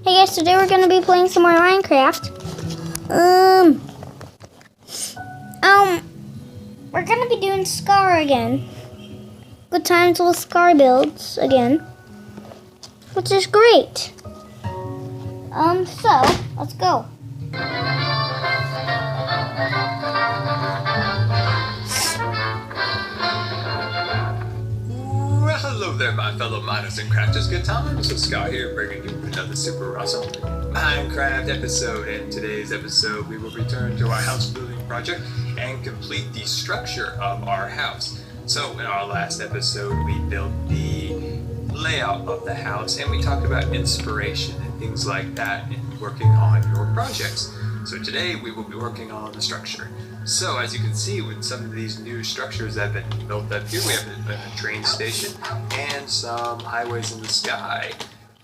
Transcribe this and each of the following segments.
Hey guys, today we're gonna be playing some more Minecraft. We're gonna be doing Scar again. Good times with Scar builds again, which is great. So let's go. Well, hello there, my fellow miners and crafters. Good times. So Scott here, bringing you another super awesome Minecraft episode. In today's episode, we will return to our house building project and complete the structure of our house. So, in our last episode, we built the layout of the house, and we talked about inspiration and things like that in working on your projects. So today, we will be working on the structure. So as you can see, with some of these new structures that have been built up here, we have a train station and some highways in the sky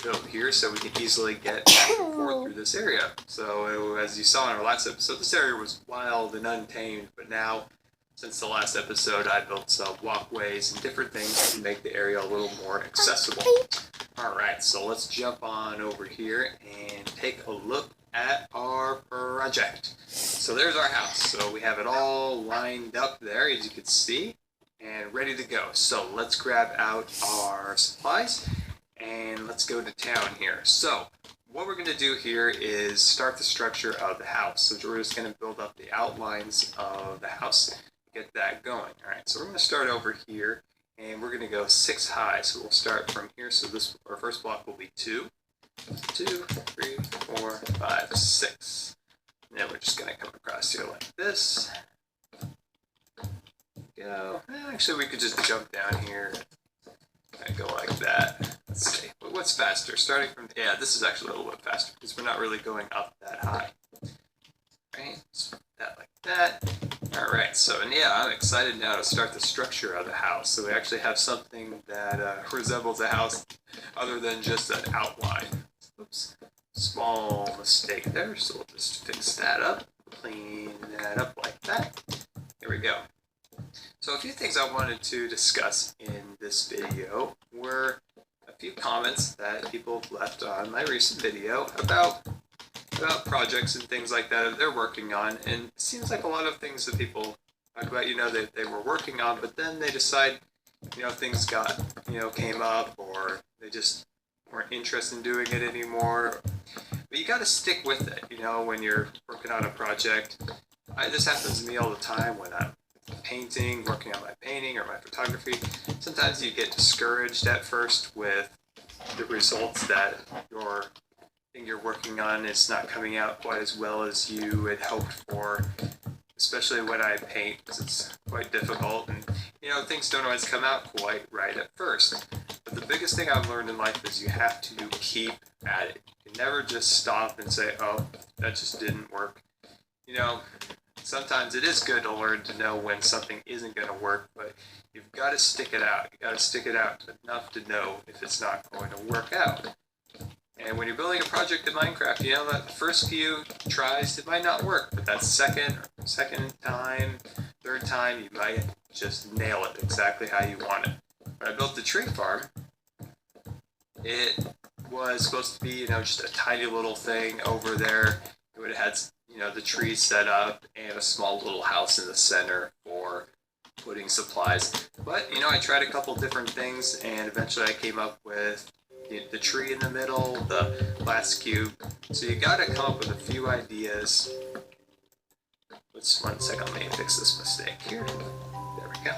built here, so we can easily get back and forth through this area. So as you saw in our last episode, this area was wild and untamed, but now, since the last episode, I built some walkways and different things to make the area a little more accessible. Alright, so let's jump on over here and take a look at our project. So there's our house. So we have it all lined up there, as you can see, and ready to go. So let's grab out our supplies and let's go to town here. So what we're going to do here is start the structure of the house. So we're just going to build up the outlines of the house, get that going. Alright, so we're going to start over here and we're going to go 6 high. So we'll start from here. So this, our first block will be 2, 2, 3, 4, 5, 6. And then we're just going to come across here like this. Go. Actually, we could just jump down here and go like that. Let's see. What's faster? Starting from... Yeah, this is actually a little bit faster because we're not really going up that high. Right? So that like that. Alright, so and yeah, I'm excited now to start the structure of the house. So we actually have something that resembles a house other than just an outline. Oops. Small mistake there, so we'll just fix that up, clean that up like that. Here we go. So a few things I wanted to discuss in this video were a few comments that people left on my recent video about projects and things like that they're working on, and it seems like a lot of things that people talk about, that they were working on, but then they decide, things got, came up, or they just weren't interested in doing it anymore. But you got to stick with it, when you're working on a project. This happens to me all the time when I'm painting, working on my painting or my photography. Sometimes you get discouraged at first with the results that your thing you're working on is not coming out quite as well as you had hoped for, especially when I paint, because it's quite difficult, and things don't always come out quite right at first. But the biggest thing I've learned in life is you have to keep at it. You can never just stop and say, oh, that just didn't work. Sometimes it is good to learn to know when something isn't going to work, but you've got to stick it out. You've got to stick it out enough to know if it's not going to work out. And when you're building a project in Minecraft, that first few tries, it might not work, but that second time, third time, you might just nail it exactly how you want it. When I built the tree farm, it was supposed to be, just a tiny little thing over there. It would have had, the trees set up and a small little house in the center for putting supplies. But, I tried a couple different things, and eventually I came up with the tree in the middle, the glass cube. So you gotta come up with a few ideas. Let's 1 second, let me fix this mistake here. There we go.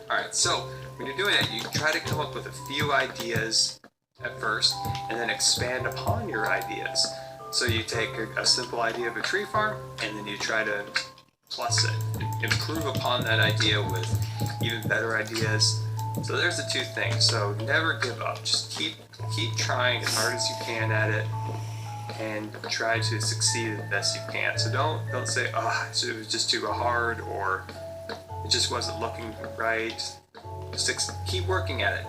Alright, so when you're doing it, you try to come up with a few ideas at first, and then expand upon your ideas. So you take a simple idea of a tree farm, and then you try to plus it, improve upon that idea with even better ideas. So there's the 2 things. So never give up. Just keep trying as hard as you can at it, and try to succeed as best you can. So don't say, oh, it was just too hard, or it just wasn't looking right. Just keep working at it.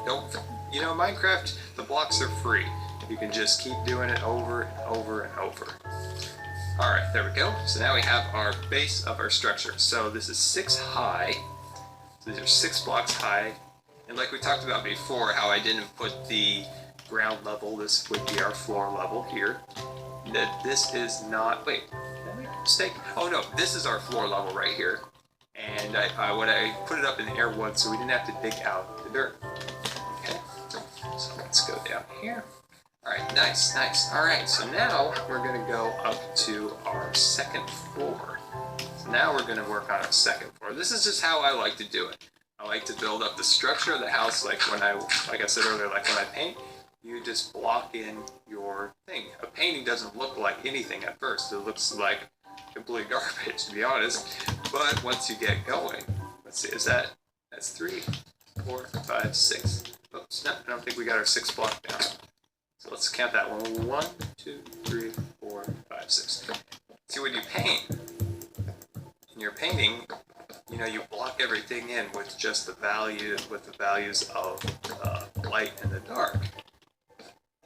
Minecraft, the blocks are free. You can just keep doing it over and over and over. Alright, there we go. So now we have our base of our structure. So this is 6 high. So these are 6 blocks high. And like we talked about before, how I didn't put the ground level. This would be our floor level here. That this is not, wait, did I make a mistake? Oh no, this is our floor level right here. And I put it up in the air wood so we didn't have to dig out the dirt. Okay, so let's go down here. Alright, nice, nice. Alright, so now we're going to go up to our second floor. So now we're going to work on our second floor. This is just how I like to do it. I like to build up the structure of the house like I said earlier, like when I paint, you just block in your thing. A painting doesn't look like anything at first. It looks like complete garbage, to be honest. But once you get going, let's see, that's 3, 4, 5, 6. Oops, no, I don't think we got our 6th block down. So let's count that one. 1, 2, 3, 4, 5, 6. See, when you paint, in your painting, you know, you block everything in with just the values of the light and the dark.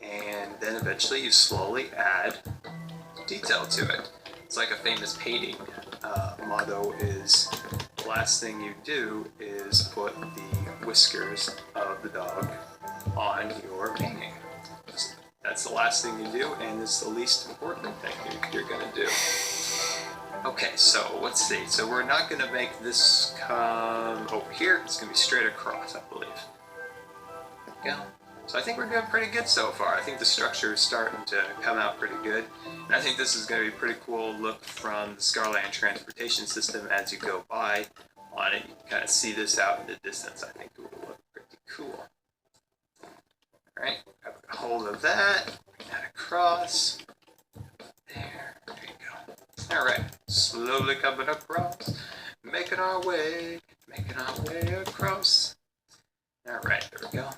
And then eventually you slowly add detail to it. It's like a famous painting motto is, the last thing you do is put the whiskers of the dog on your painting. That's the last thing you do, and it's the least important thing you're going to do. Okay, so let's see. So we're not going to make this come over here. It's going to be straight across, I believe. There we go. So I think we're doing pretty good so far. I think the structure is starting to come out pretty good. And I think this is going to be a pretty cool look from the Scarland transportation system as you go by on it. You can kind of see this out in the distance. I think it will look pretty cool. Alright, grab a hold of that, bring that across. There you go. Alright, slowly coming across, making our way across. Alright, there we go.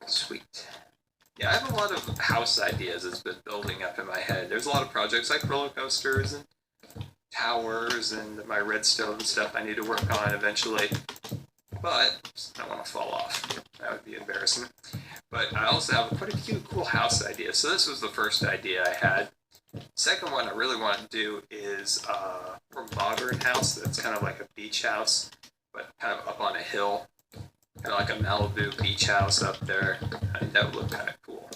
Sweet. Yeah, I have a lot of house ideas that's been building up in my head. There's a lot of projects like roller coasters and towers and my redstone stuff I need to work on eventually. But I don't want to fall off. That would be embarrassing. But I also have quite a few cool house ideas. So this was the first idea I had. Second one I really want to do is a more modern house that's kind of like a beach house, but kind of up on a hill. Kind of like a Malibu beach house up there. I think that would look kind of cool.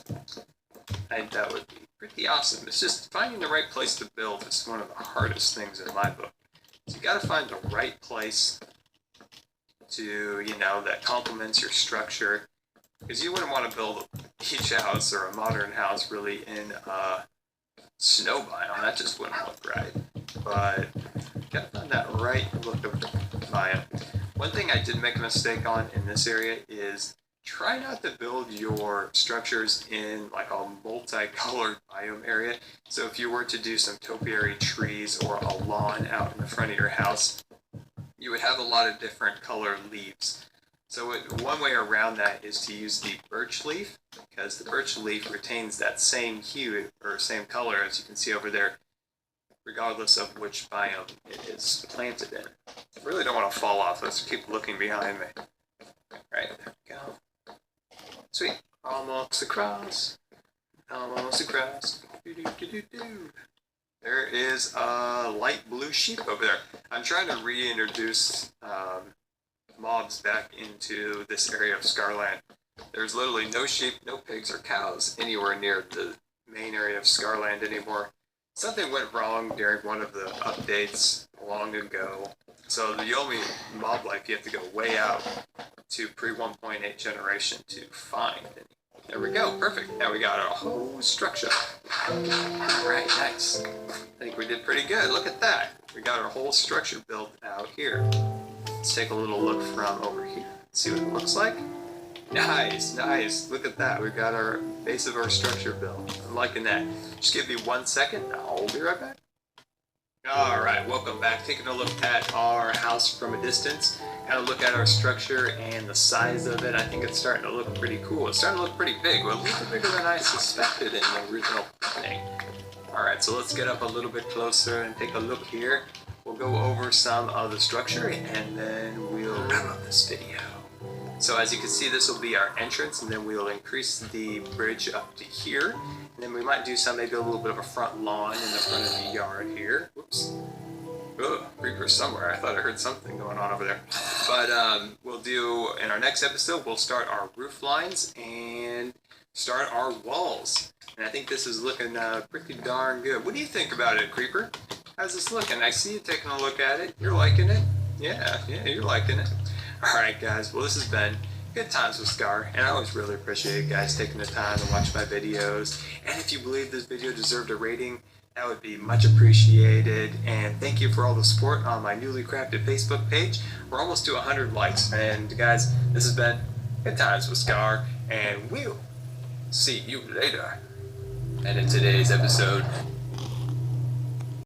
I think that would be pretty awesome. It's just finding the right place to build is one of the hardest things in my book. So you got to find the right place to, you know, that complements your structure. Because you wouldn't want to build a beach house or a modern house really in a snow biome. That just wouldn't look right. But you got to find that right look of biome. One thing I did make a mistake on in this area is try not to build your structures in like a multicolored biome area. So if you were to do some topiary trees or a lawn out in the front of your house, you would have a lot of different colored leaves. So one way around that is to use the birch leaf, because the birch leaf retains that same hue or same color as you can see over there, regardless of which biome it is planted in. I really don't want to fall off. Let's keep looking behind me. Right, there we go. Sweet. Almost across. Almost across. Do-do-do-do-do. There is a light blue sheep over there. I'm trying to reintroduce mobs back into this area of Scarland. There's literally no sheep, no pigs or cows anywhere near the main area of Scarland anymore. Something went wrong during one of the updates long ago. So the only mob life you have to go way out to pre 1.8 generation to find any. There we go, perfect. Now we got our whole structure. Alright, nice. I think we did pretty good. Look at that. We got our whole structure built out here. Let's take a little look from over here. See what it looks like. Nice, nice. Look at that. We've got our base of our structure built. I'm liking that. Just give me 1 second. I'll be right back. Alright, welcome back. Taking a look at our house from a distance. Kind of look at our structure and the size of it. I think it's starting to look pretty cool. It's starting to look pretty big. Well, a little bigger than I suspected in the original planning. Alright, so let's get up a little bit closer and take a look here. We'll go over some of the structure and then we'll wrap up this video. So as you can see, this will be our entrance, and then we'll increase the bridge up to here. And then we might do maybe a little bit of a front lawn in the front of the yard here. Whoops. Oh, creeper somewhere. I thought I heard something going on over there. But we'll do, in our next episode, we'll start our roof lines and start our walls. And I think this is looking pretty darn good. What do you think about it, Creeper? How's this looking? I see you taking a look at it. You're liking it? Yeah, you're liking it. Alright, guys. Well, this has been Good Times with Scar, and I always really appreciate you guys taking the time to watch my videos. And if you believe this video deserved a rating, that would be much appreciated. And thank you for all the support on my newly crafted Facebook page. We're almost to 100 likes. And guys, this has been Good Times with Scar, and we'll see you later. And in today's episode,